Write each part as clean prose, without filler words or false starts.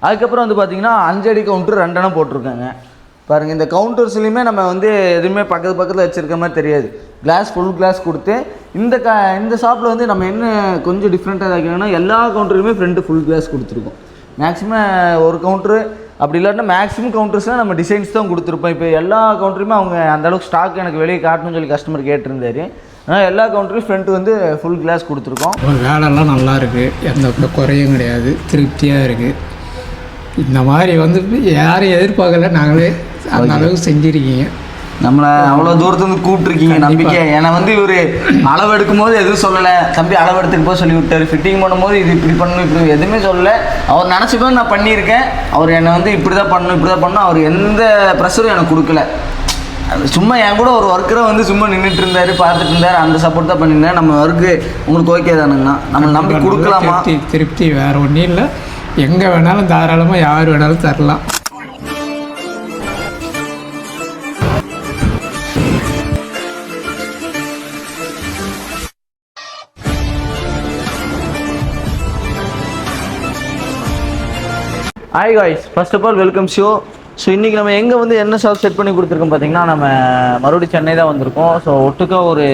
அதுக்கப்புறம் வந்து பார்த்தீங்கன்னா 5 அடி கவுண்டர் 2 அணை போட்டிருக்காங்க. பாருங்கள், இந்த கவுண்டர்ஸ்லையுமே நம்ம வந்து எதுவுமே பக்கத்தில் வச்சுருக்க மாதிரி தெரியாது. கிளாஸ் ஃபுல் கிளாஸ் கொடுத்து இந்த ஷாப்பில் வந்து நம்ம என்ன கொஞ்சம் டிஃப்ரெண்ட்டாக வைக்கணும்னா எல்லா கவுண்டருமே ஃப்ரண்ட்டு ஃபுல் கிளாஸ் கொடுத்துருக்கோம். மேக்ஸிமம் ஒரு கவுண்டரு அப்படி இல்லாட்டினா மேக்ஸிமம் கவுண்டர்ஸ்லாம் நம்ம டிசைன்ஸ் தான் கொடுத்துருப்போம். இப்போ எல்லா கவுண்டருமே அவங்க அந்தளவுக்கு ஸ்டாக் எனக்கு வெளியே காட்டணும்னு சொல்லி கஸ்டமர் கேட்டிருந்தாரு. ஆனால் எல்லா கவுண்டரும் ஃப்ரண்ட் வந்து ஃபுல் கிளாஸ் கொடுத்துருக்கோம். வேலைலாம் நல்லா இருக்குது, எந்த குறையும் கிடையாது, திருப்தியாக இருக்குது. இந்த மாதிரி வந்து யாரும் எதிர்பார்க்கல, நாங்களே அந்த அளவுக்கு செஞ்சுருக்கீங்க. நம்மளை அவ்வளோ தூரத்துலேருந்து கூப்பிட்ருக்கீங்க நம்பிக்கை. ஏன்னா வந்து இவர் அளவு எடுக்கும் போது எதுவும் சொல்லலை, தம்பி அளவு எடுத்துகிட்டு போய் சொல்லி விட்டார். ஃபிட்டிங் பண்ணும்போது இது இப்படி பண்ணணும் இப்படி எதுவுமே சொல்லலை. அவர் நினச்சிப்போ நான் பண்ணியிருக்கேன். அவர் என்னை வந்து இப்படி தான் பண்ணணும் அவர் எந்த ப்ரெஷரும் எனக்கு கொடுக்கல. சும்மா என் கூட ஒரு ஒர்க்கரை வந்து சும்மா நின்றுட்டு இருந்தார், பார்த்துட்டு இருந்தார். அந்த சப்போர்ட் தான் பண்ணியிருந்தேன். நம்ம ஒர்க்கு உங்களுக்கு ஓகே தானுங்கண்ணா, நம்ம நம்பி கொடுக்கலாமா? திருப்தி வேறு ஒன்றும் இல்லை. எங்கே வேணாலும் தாராளமாக யார் வேணாலும் தரலாம். Hi guys, first of all welcome show. So இன்றைக்கி நம்ம எங்கே வந்து என்ன ஷாப் செட் பண்ணி கொடுத்துருக்கோம் பார்த்தீங்கன்னா, நம்ம மறுபடியும் சென்னை தான் வந்திருக்கோம். ஸோ ஒட்டுக்கா ஒரு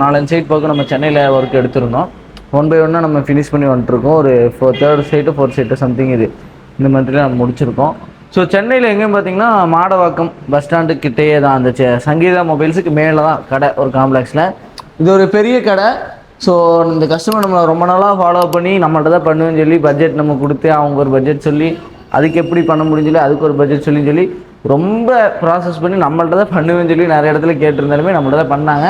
4-5 சைட் பக்கம் நம்ம சென்னையில் ஒர்க் எடுத்திருந்தோம். 1 by 1 நம்ம ஃபினிஷ் பண்ணி வந்துட்டுருக்கோம். ஒரு 3rd site 4th site something இந்த மந்த்லியில் நம்ம முடிச்சிருக்கோம். ஸோ சென்னையில் எங்கேயும் பார்த்தீங்கன்னா மாடவாக்கம் பஸ் ஸ்டாண்டு கிட்டேயே தான் அந்த சங்கீதா மொபைல்ஸுக்கு மேலே தான் கடை, ஒரு காம்ப்ளெக்ஸில். இது ஒரு பெரிய கடை. ஸோ இந்த கஸ்டமர் நம்மளை ரொம்ப நாளாக ஃபாலோ பண்ணி நம்மள்ட்ட தான் பண்ணுவேன்னு சொல்லி பட்ஜெட் நம்ம கொடுத்து அவங்க ஒரு பட்ஜெட் சொல்லி அதுக்கு எப்படி பண்ண முடியும் சொல்லி அதுக்கு ஒரு பட்ஜெட் சொல்லி ரொம்ப ப்ராசஸ் பண்ணி நம்மள்ட்ட தான் பண்ணுவேன்னு சொல்லி நிறைய இடத்துல கேட்டிருந்தாலுமே நம்மள்ட்ட தான் பண்ணாங்க.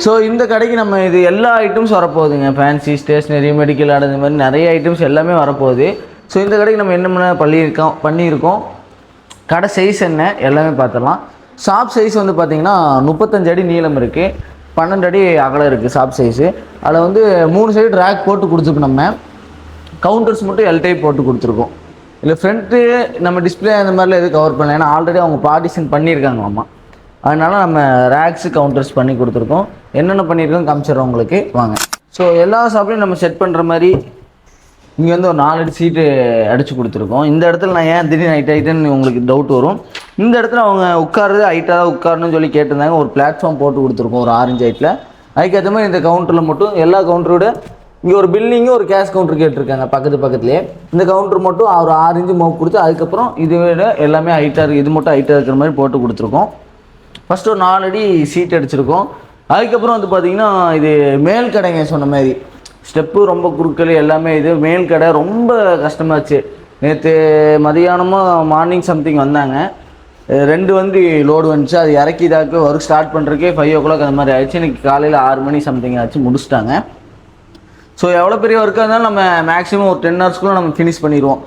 ஸோ இந்த கடைக்கு நம்ம இது எல்லா ஐட்டம்ஸ் வரப்போகுதுங்க. ஃபேன்சி, ஸ்டேஷ்னரி, மெடிக்கல் ஆர்ட், இந்த மாதிரி நிறைய ஐட்டம்ஸ் எல்லாமே வரப்போகுது. ஸோ இந்த கடைக்கு நம்ம என்ன பண்ணியிருக்கோம் கடை சைஸ் என்ன எல்லாமே பார்த்துடலாம். ஷாப் சைஸ் வந்து பார்த்திங்கன்னா 35 அடி நீளம் இருக்குது, 12 அடி அகலம் இருக்குது ஷாப் சைஸு. அதில் வந்து 3 சைடு ரேக் போட்டு கொடுத்துருக்கோம். நம்ம கவுண்டர்ஸ் மட்டும் எல் டைப் போட்டு கொடுத்துருக்கோம். இல்லை ஃப்ரண்ட்டு நம்ம டிஸ்பிளே அந்த மாதிரிலாம் எதுவும் கவர் பண்ணல, ஏன்னா ஆல்ரெடி அவங்க பார்ட்டிஷன் பண்ணியிருக்காங்க அம்மா. அதனால் நம்ம ரேக்ஸு கவுண்டர்ஸ் பண்ணி கொடுத்துருக்கோம். என்னென்ன பண்ணியிருக்கோம் காமிச்சிடுறோம் உங்களுக்கு, வாங்க. ஸோ எல்லா ஷாப்லையும் நம்ம செட் பண்ணுற மாதிரி இங்கே வந்து ஒரு 4 அடி சீட்டு அடித்து கொடுத்துருக்கோம். இந்த இடத்துல நான் ஏன் திடீர்னு ஹைட்டுன்னு உங்களுக்கு டவுட் வரும். இந்த இடத்துல அவங்க உட்காருறது ஹைட்டாக தான் உட்காரணும்னு சொல்லி கேட்டிருந்தாங்க. ஒரு பிளாட்ஃபார்ம் போட்டு கொடுத்துருக்கோம் ஒரு 6 இன்ச் ஹைட்டில். அதுக்கேற்ற மாதிரி இந்த கவுண்டரில் மட்டும் எல்லா கவுண்டரோட இங்கே ஒரு பில்லிங்கு ஒரு கேஷ் கவுண்டர் கேட்டிருக்காங்க பக்கத்துலேயே. இந்த கவுண்டர் மட்டும் ஒரு 6 இன்ச்சு மோப் கொடுத்து அதுக்கப்புறம் இதை விட எல்லாமே ஹைட்டாக இருக்குது, இது மட்டும் ஹைட்டாக இருக்கிற மாதிரி போட்டு கொடுத்துருக்கோம். ஃபஸ்ட்டு ஒரு 4 அடி சீட் அடிச்சிருக்கோம். அதுக்கப்புறம் வந்து பார்த்திங்கன்னா இது மேல் கடைங்க. சொன்ன மாதிரி ஸ்டெப்பு ரொம்ப குறுக்கல் எல்லாமே. இது மேல் கடை ரொம்ப கஷ்டமாச்சு. நேற்று மதியானமாக மார்னிங் சம்திங் வந்தாங்க, 2 வண்டி லோடு வந்துச்சு. அது இறக்கி ஒர்க் ஸ்டார்ட் பண்ணுறதுக்கே 5 o'clock அந்த மாதிரி ஆயிடுச்சு. இன்றைக்கி காலையில் 6 மணி சம்திங் ஆச்சு, முடிச்சிட்டாங்க. ஸோ எவ்வளோ பெரிய ஒர்க்காக இருந்தாலும் நம்ம மேக்ஸிமம் ஒரு 10 hours நம்ம ஃபினிஷ் பண்ணிடுவோம்.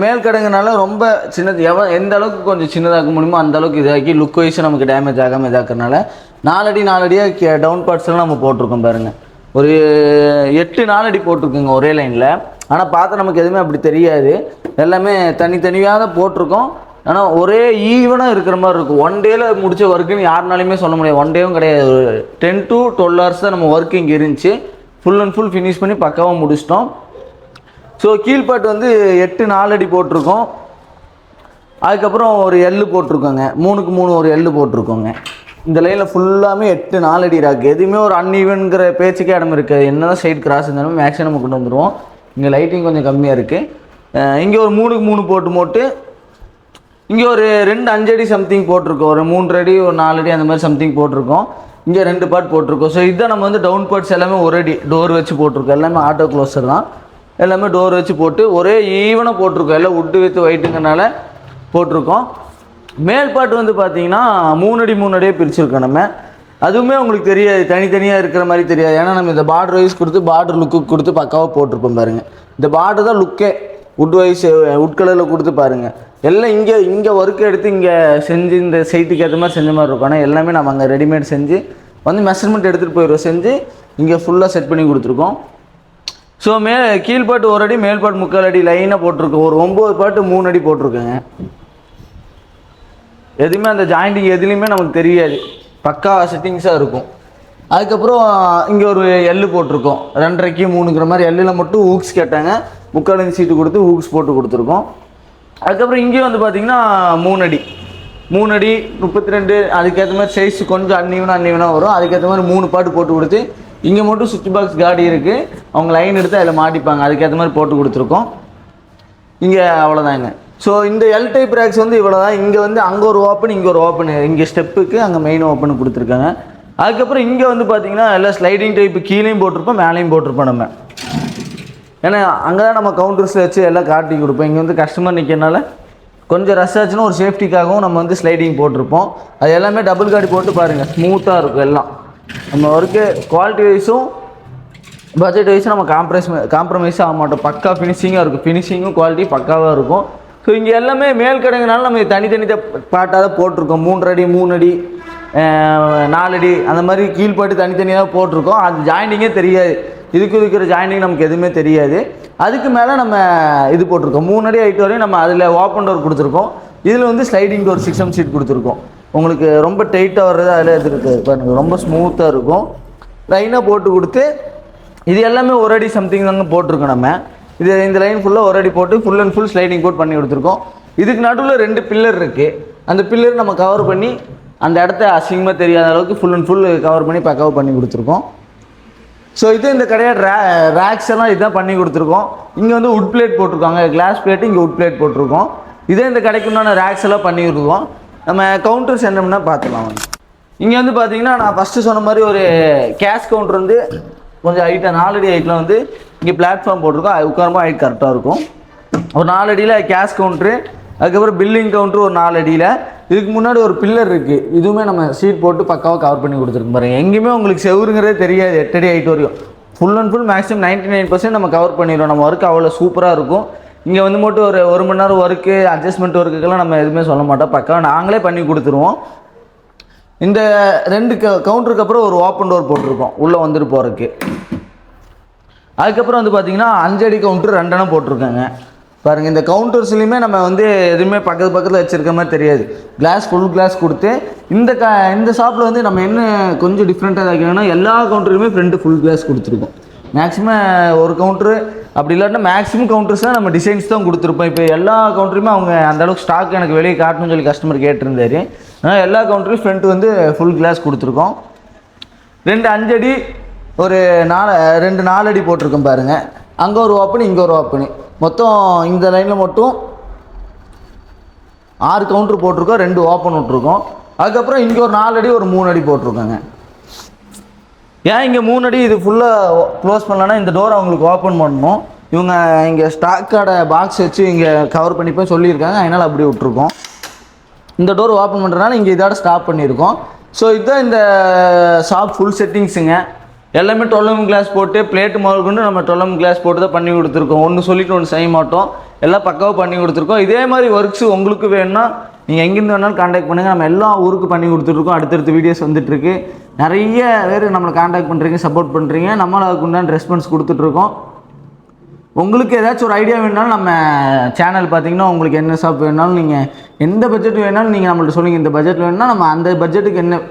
மேல் கடைங்கனால ரொம்ப சின்னது, எந்த அளவுக்கு கொஞ்சம் சின்னதாக்க முடியுமோ அந்த அளவுக்கு இதாக்கி லுக் வைஸும் நமக்கு டேமேஜ் ஆகாமல் இதாக்குறதுனால 4 அடியாக டவுன் பார்ட்ஸ்லாம் நம்ம போட்டிருக்கோம். பாருங்கள், ஒரு 8 4 அடி போட்டிருக்குங்க ஒரே லைனில். ஆனால் பார்த்தா நமக்கு எதுவுமே அப்படி தெரியாது, எல்லாமே தனித்தனியாக தான் போட்டிருக்கோம். ஆனால் ஒரே ஈவனாக இருக்கிற மாதிரி இருக்கும். 1 டேயில் முடிச்ச ஒர்க்குன்னு யாருனாலையுமே சொல்ல முடியாது. 1 டேவும் கிடையாது, ஒரு 10 to 12 hours தான் நம்ம ஒர்க் இங்கே இருந்துச்சு. ஃபுல் அண்ட் ஃபுல் ஃபினிஷ் பண்ணி பக்காவாக முடிச்சிட்டோம். ஸோ கீழ்பாட்டு வந்து 8 4 அடி போட்டிருக்கோம். அதுக்கப்புறம் ஒரு எள்ளு போட்டிருக்கோங்க, 3க்கு 3 ஒரு எள்ளு போட்டிருக்கோங்க. இந்த லைனில் ஃபுல்லாமே 8 4 அடி ராக்கு. எதுவுமே ஒரு அன்இவன்கிற பேச்சுக்கே இடம் இருக்குது. என்ன தான் சைட் கிராஸ் இருந்தாலும் மேக்ஸிமம் நம்ம கொண்டு வந்துடுவோம். இங்கே லைட்டிங் கொஞ்சம் கம்மியாக இருக்குது. இங்கே ஒரு 3க்கு 3 போட்டு இங்கே ஒரு 2 5 அடி சம்திங் போட்டிருக்கோம். ஒரு 3 அடி ஒரு 4 அடி அந்த மாதிரி சம்திங் போட்டிருக்கோம். இங்கே 2 பார்ட் போட்டிருக்கோம். ஸோ இதுதான் நம்ம வந்து டவுன் பார்ட்ஸ் எல்லாமே ஒரு அடி டோர் வச்சு போட்டிருக்கோம். எல்லாமே ஆட்டோ க்ளோஸர் தான், எல்லாமே டோர் வச்சு போட்டு ஒரே ஈவனாக போட்டிருக்கோம். எல்லாம் உட்டு வித்து ஒயிட்டுங்கிறனால போட்டிருக்கோம். மேல் பாட்டு வந்து பார்த்தீங்கன்னா 3 அடி 3 அடியே பிரிச்சுருக்கோம் நம்ம. அதுவுமே உங்களுக்கு தெரியாது, தனித்தனியாக இருக்கிற மாதிரி தெரியாது. ஏன்னா நம்ம இந்த பார்டர் வைஸ் கொடுத்து பார்டர் லுக்கு கொடுத்து பக்காவாக போட்டிருப்போம். பாருங்கள், இந்த பார்டர் தான் லுக்கே. உட் வைஸ் உட் கலரில் கொடுத்து பாருங்கள். எல்லாம் இங்கே ஒர்க் எடுத்து இங்கே செஞ்சு இந்த சைட்டுக்கு ஏற்ற மாதிரி செஞ்ச மாதிரி இருக்கும். ஆனால் எல்லாமே நம்ம அங்கே ரெடிமேட் செஞ்சு வந்து மெஷர்மெண்ட் எடுத்துகிட்டு போயிடுவோம், செஞ்சு இங்கே ஃபுல்லாக செட் பண்ணி கொடுத்துருக்கோம். ஸோ கீழ்பாட்டு 1 அடி, மேல்பாட்டு 3/4 அடி லைனாக போட்டிருக்கோம். ஒரு 9 பாட்டு 3 அடி போட்டிருக்கோங்க. எதுவுமே அந்த ஜாயிண்டிங் எதுலேயுமே நமக்கு தெரியாது, பக்கா செட்டிங்ஸாக இருக்கும். அதுக்கப்புறம் இங்கே ஒரு எள்ளு போட்டிருக்கோம், 2.5க்கு 3ங்கிற மாதிரி எள்ளில் மட்டும் ஊக்ஸ் கேட்டாங்க. 3/4 இன்ச் சீட்டு கொடுத்து ஹூக்ஸ் போட்டு கொடுத்துருக்கோம். அதுக்கப்புறம் இங்கேயும் வந்து பார்த்திங்கன்னா 3 அடி 32, அதுக்கேற்ற மாதிரி சைஸ் கொஞ்சம் அன்னிவனாக வரும். அதுக்கேற்ற மாதிரி 3 பாட்டு போட்டு கொடுத்து இங்கே மட்டும் சுவிட்ச் பாக்ஸ் காடி இருக்குது, அவங்க லைன் எடுத்து அதில் மாட்டிப்பாங்க, அதுக்கேற்ற மாதிரி போட்டு கொடுத்துருக்கோம். இங்கே அவ்வளோதாங்க. ஸோ இந்த எல் டைப் ரேக்ஸ் வந்து இவ்வளோ தான். இங்கே வந்து அங்கே ஒரு ஓப்பன், இங்கே ஒரு ஓப்பன், இங்கே ஸ்டெப்புக்கு அங்கே மெயின் ஓப்பன் கொடுத்துருக்காங்க. அதுக்கப்புறம் இங்கே வந்து பார்த்திங்கன்னா எல்லாம் ஸ்லைடிங் டைப்பு கீழேயும் போட்டிருப்போம், மேலேயும் போட்டிருப்போம் நம்ம. ஏன்னா அங்கே தான் நம்ம கவுண்டர்ஸில் வச்சு எல்லாம் காட்டி கொடுப்போம். இங்கே வந்து கஸ்டமர் நிற்கிறனால கொஞ்சம் ரஷ் ஆச்சுன்னா ஒரு சேஃப்டிக்காகவும் நம்ம வந்து ஸ்லைடிங் போட்டிருப்போம். அது எல்லாமே டபுள் காடி போட்டு பாருங்கள், ஸ்மூத்தாக இருக்கும் எல்லாம். நம்ம ஒர்க்கு குவாலிட்டி வைஸும் பட்ஜெட் வைஸும் நம்ம காம்ப்ரமைஸும் ஆக மாட்டோம். பக்கா ஃபினிஷிங்காக இருக்கும், ஃபினிஷிங்கும் குவாலிட்டி பக்காவாக இருக்கும். ஸோ இங்கே எல்லாமே மேல் கடைங்கனால நம்ம தனித்தனி பாட்டாக தான் போட்டிருக்கோம். 3 அடி 3 அடி 4 அடி அந்த மாதிரி கீழ்பாட்டு தனித்தனியாக போட்டிருக்கோம். அது ஜாயிண்டிங்கே தெரியாது, இதுக்கு இருக்கிற ஜாயிண்டிங் நமக்கு எதுவுமே தெரியாது. அதுக்கு மேலே நம்ம இது போட்டிருக்கோம் 3 அடி ஹைட் வரையும் நம்ம அதில் ஓப்பன் டோர் கொடுத்துருக்கோம். இதில் வந்து ஸ்லைடிங் டோர் 6M சீட் கொடுத்துருக்கோம். உங்களுக்கு ரொம்ப டைட்டாக வர்றது அதில் இது இருக்குது பாருங்கள், ரொம்ப ஸ்மூத்தாக இருக்கும். லைனாக போட்டு கொடுத்து இது எல்லாமே 1 அடி சம்திங் தாங்க போட்டிருக்கோம் நம்ம. இது இந்த லைன் ஃபுல்லாக 1 அடி போட்டு full and full sliding boat பண்ணி கொடுத்துருக்கோம். இதுக்கு நடுவில் 2 பில்லர் இருக்குது. அந்த பில்லர் நம்ம கவர் பண்ணி அந்த இடத்த அசிங்கமாக தெரியாத அளவுக்கு ஃபுல் அண்ட் ஃபுல் கவர் பண்ணி கவர் பண்ணி கொடுத்துருக்கோம். ஸோ இது இந்த கடையாக ரேக்ஸ் எல்லாம் இதுதான் பண்ணி கொடுத்துருக்கோம். இங்கே வந்து உட் பிளேட் போட்டிருக்காங்க, கிளாஸ் பிளேட்டு, இங்கே உட் பிளேட் போட்டிருக்கோம். இதே இந்த கடைக்கு உண்டான ரேக்ஸ் எல்லாம் பண்ணி கொடுத்துருக்கோம். நம்ம கவுண்டர்ஸ் என்னம்னா பார்த்துக்கலாம். இங்கே வந்து பார்த்தீங்கன்னா நான் ஃபஸ்ட்டு சொன்ன மாதிரி ஒரு கேஷ் கவுண்டர் வந்து கொஞ்சம் ஹைட்டாக 4 அடி ஹைட்டில் வந்து இங்கே பிளாட்ஃபார்ம் போட்டிருக்கோம். அது உட்காரமா ஹைட் கரெக்டாக இருக்கும். ஒரு 4 அடியில் கேஷ் கவுண்ட்ரு, அதுக்கப்புறம் பில்லிங் கவுண்ட்ரு ஒரு 4 அடியில். இதுக்கு முன்னாடி ஒரு பில்லர் இருக்குது, இதுவுமே நம்ம சீட் போட்டு பக்காவாக கவர் பண்ணி கொடுத்துருக்கோம் பாருங்கள். எங்கேயுமே உங்களுக்கு செவருங்கிறதே தெரியாது 8 அடி ஹைட் வரையும். ஃபுல் அண்ட் ஃபுல் மேக்ஸிமம் 99% நம்ம கவர் பண்ணிடுவோம். நம்ம ஒர்க் அவ்வளோ சூப்பராக இருக்கும். இங்கே வந்து மட்டும் ஒரு 1 மணி நேரம் ஒர்க்கு, அட்ஜஸ்ட்மெண்ட் ஒர்க்குக்கெல்லாம் நம்ம எதுவுமே சொல்ல மாட்டோம், பக்காவாக நாங்களே பண்ணி கொடுத்துருவோம். இந்த 2 கவுண்டருக்கு அப்புறம் ஒரு ஓப்பன் டோர் போட்டிருக்கோம் உள்ளே வந்துட்டு போகிறதுக்கு. அதுக்கப்புறம் வந்து பார்த்திங்கன்னா 5 அடி கவுண்டர் 2 அணை போட்டிருக்காங்க பாருங்கள். இந்த கவுண்டர்ஸ்லையுமே நம்ம வந்து எதுவுமே பக்கத்தில் வச்சுருக்க மாதிரி தெரியாது, கிளாஸ் ஃபுல் கிளாஸ் கொடுத்து. இந்த ஷாப்பில் வந்து நம்ம என்ன கொஞ்சம் டிஃப்ரெண்ட்டாக வைக்கணும்னா எல்லா கவுண்டருமே ஃப்ரண்ட் ஃபுல் கிளாஸ் கொடுத்துருக்கோம். மேக்ஸிமம் ஒரு கவுண்டரு அப்படி இல்லாட்டினா மேக்ஸிமம் கவுண்டர்ஸ்லாம் நம்ம டிசைன்ஸ் தான் கொடுத்துருப்போம். இப்போ எல்லா கவுண்டருமே அவங்க அந்தளவுக்கு ஸ்டாக் எனக்கு வெளியே காட்டணும்னு சொல்லி கஸ்டமர் கேட்டிருந்தாரு. ஆனால் எல்லா கவுண்டரும் ஃப்ரண்ட் வந்து ஃபுல் கிளாஸ் கொடுத்துருக்கோம். 2 5 அடி ஒரு 2 4 அடி போட்டிருக்கோம் பாருங்கள். அங்கே ஒரு ஓப்பனு, இங்கே ஒரு ஓப்பனு, மொத்தம் இந்த லைனில் மட்டும் 6 கவுண்டர் போட்டிருக்கோம், 2 ஓப்பன் விட்ருக்கோம். அதுக்கப்புறம் இங்கே ஒரு 4 அடி ஒரு 3 அடி போட்டிருக்கோங்க. ஏன் இங்கே 3 அடி இது ஃபுல்லாக க்ளோஸ் பண்ணலன்னா இந்த டோர் அவங்களுக்கு ஓப்பன் பண்ணணும். இவங்க இங்கே ஸ்டாக்கோட பாக்ஸ் வச்சு இங்கே கவர் பண்ணிப்போம் சொல்லியிருக்காங்க, அதனால் அப்படி விட்ருக்கோம். இந்த டோர் ஓப்பன் பண்ணுறதுனால இங்கே இதோட ஸ்டாப் பண்ணியிருக்கோம். ஸோ இதுதான் இந்த ஷாப் ஃபுல் செட்டிங்ஸுங்க. எல்லாமே 12mm கிளாஸ் போட்டு பிளேட்டு முதல் கொண்டு நம்ம 12mm கிளாஸ் போட்டு தான் பண்ணி கொடுத்துருக்கோம். ஒன்று சொல்லிட்டு ஒன்று செய்ய மாட்டோம், எல்லாம் பக்காவாக பண்ணி கொடுத்துருக்கோம். இதே மாதிரி ஒர்க்ஸ் உங்களுக்கு வேணும்னா நீங்கள் எங்கேருந்து வேணாலும் காண்டாக்ட் பண்ணுங்கள். நம்ம எல்லா ஊருக்கு பண்ணி கொடுத்துட்ருக்கோம். அடுத்தடுத்த வீடியோஸ் வந்துட்டுருக்கு. நிறைய பேர் நம்மளை காண்டாக்ட் பண்ணுறீங்க, சப்போர்ட் பண்ணுறீங்க. நம்மளும் அதுக்கு உண்டான ரெஸ்பான்ஸ் கொடுத்துட்ருக்கோம். உங்களுக்கு ஏதாச்சும் ஒரு ஐடியா வேணுனாலும் நம்ம சேனல் பார்த்தீங்கன்னா உங்களுக்கு என்ன ஷாப் வேணாலும் நீங்கள் எந்த பட்ஜெட் வேணாலும் நீங்கள் நம்மள்ட்ட சொல்லுங்கள். இந்த பட்ஜெட் வேணும்னா நம்ம அந்த பட்ஜெட்டுக்கு என்ன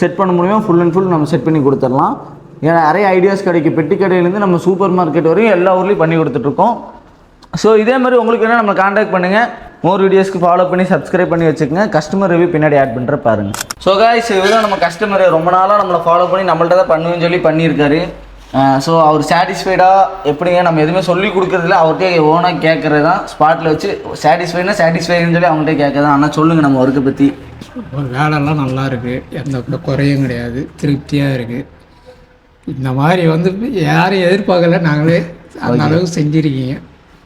செட் பண்ண முடியுமோ ஃபுல் அண்ட் ஃபுல் நம்ம செட் பண்ணி கொடுத்துடலாம். ஏன்னா நிறைய ஐடியாஸ் கிடைக்கும். பெட்டி கடையிலேருந்து நம்ம சூப்பர் மார்க்கெட் வரையும் எல்லா ஊர்லேயும் பண்ணி கொடுத்துட்ருக்கோம். ஸோ இதே மாதிரி உங்களுக்கு வேணால் நம்ம காண்டாக்ட் பண்ணுங்கள். மோர் வீடியோஸ்க்கு ஃபாலோ பண்ணி சப்ஸ்கிரைப் பண்ணி வச்சுக்கோங்க. கஸ்டமர் ரிவ்யூ பின்னாடி ஆட் பண்ணுற பாருங்கள். ஸோ காய்ஸ், இதுதான் நம்ம கஸ்டமர் ரொம்ப நாளாக நம்மளை ஃபாலோ பண்ணி நம்மள்ட்ட தான் பண்ணுவேன்னு சொல்லி பண்ணியிருக்காரு. ஸோ அவர் சாட்டிஸ்ஃபைடாக எப்படிங்க நம்ம எதுவுமே சொல்லி கொடுக்குறதில்ல, அவர்கிட்ட ஓனாக கேட்குறது தான். ஸ்பாட்டில் வச்சு சாட்டிஸ்ஃபைடுன்னு சொல்லி அவங்கள்ட்ட கேட்குறதான். ஆனால் சொல்லுங்கள் நம்ம ஒர்க்கை பற்றி. வேலைலாம் நல்லா இருக்குது, எந்த குறையும் கிடையாது, திருப்தியாக இருக்குது. இந்த மாதிரி வந்து யாரும் எதிர்பார்க்கல, நாங்களே அந்த அளவுக்கு செஞ்சுருக்கீங்க.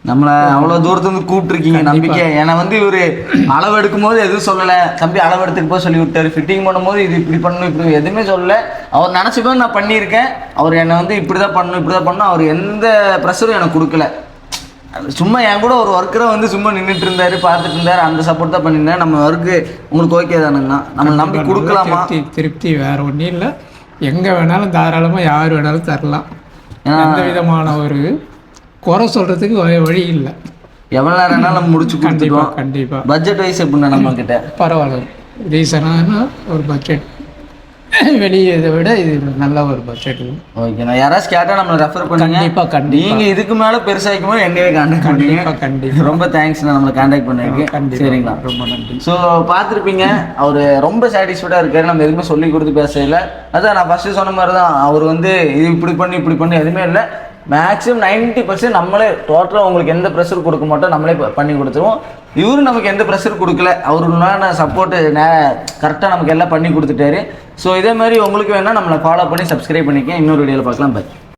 நம்மளை அவ்வளோ தூரத்துலேருந்து கூப்பிட்ருக்கீங்க நம்பிக்கை. ஏன்னா வந்து இவர் அளவு எடுக்கும் போது எதுவும் சொல்லலை, தம்பி அளவு எடுத்துக்கு போய் சொல்லி விட்டார். ஃபிட்டிங் பண்ணும்போது இது இப்படி பண்ணணும் இப்படி எதுவுமே சொல்லலை. அவர் நினச்சிப்போ நான் பண்ணியிருக்கேன். அவர் என்னை வந்து இப்படி தான் பண்ணணும் அவர் எந்த ப்ரெஷரும் எனக்கு கொடுக்கல. சும்மா என் கூட ஒரு ஒர்க்கரை வந்து சும்மா நின்றுட்டு இருந்தார், பார்த்துட்டு இருந்தார். அந்த சப்போர்ட் தான் பண்ணியிருந்தேன். நம்ம ஒர்க்கு உங்களுக்கு ஓகே தானுங்கண்ணா, நம்ம நம்பி கொடுக்கலாமா? திருப்தி வேறு ஒன்றும் இல்லை. எங்கே வேணாலும் தாராளமாக யார் வேணாலும் தரலாம். எந்த விதமான ஒரு குறை சொல்கிறதுக்கு வழி இல்லை. எவ்வளோ நேரம்னாலும் நம்ம முடிச்சு கொடுத்துருவோம். கண்டிப்பாக. பட்ஜெட் வைஸ் எப்படின்னா நம்ம கிட்ட பரவாயில்ல, ரீசனான ஒரு பட்ஜெட் வெளியே இதை விட இது நல்ல ஒரு பட்ஜெட். ஓகேண்ணா, யாராச்சும் கேட்டால் நம்மளை ரெஃபர் பண்ணுங்க. கண்டிப்பாக நீங்கள் இதுக்கு மேலே பெருசாக்கும் போது என்னவே கான்டாக்ட் பண்ணுங்க. கண்டிப்பாக ரொம்ப தேங்க்ஸ்ண்ணா நம்மளை கான்டாக்ட் பண்ணிருக்கு. சரிங்களா, ரொம்ப நன்றி. ஸோ பார்த்துருப்பீங்க, அவர் ரொம்ப சாட்டிஸ்ஃபைடாக இருக்காரு. நம்ம எதுவுமே சொல்லி கொடுத்து பேசல. அதான் நான் ஃபஸ்ட்டு சொன்ன மாதிரி தான், அவர் வந்து இது இப்படி பண்ணி எதுவுமே இல்லை. மேக்ஸிமம் 90% நம்மளே டோட்டலாக உங்களுக்கு எந்த ப்ரெஷர் கொடுக்க மாட்டோம், நம்மளே பண்ணி கொடுத்துருவோம். இவரும் நமக்கு எந்த ப்ரெஷர் கொடுக்கல, அவருனால சப்போர்ட்டு கரெக்டாக நமக்கு எல்லாம் பண்ணி கொடுத்துட்டாரு. ஸோ இதே மாதிரி உங்களுக்கு வேணால் நம்மளை ஃபாலோ பண்ணி சப்ஸ்கிரைப் பண்ணிக்க. இன்னொரு வீடியோவில் பார்க்கலாம். பை.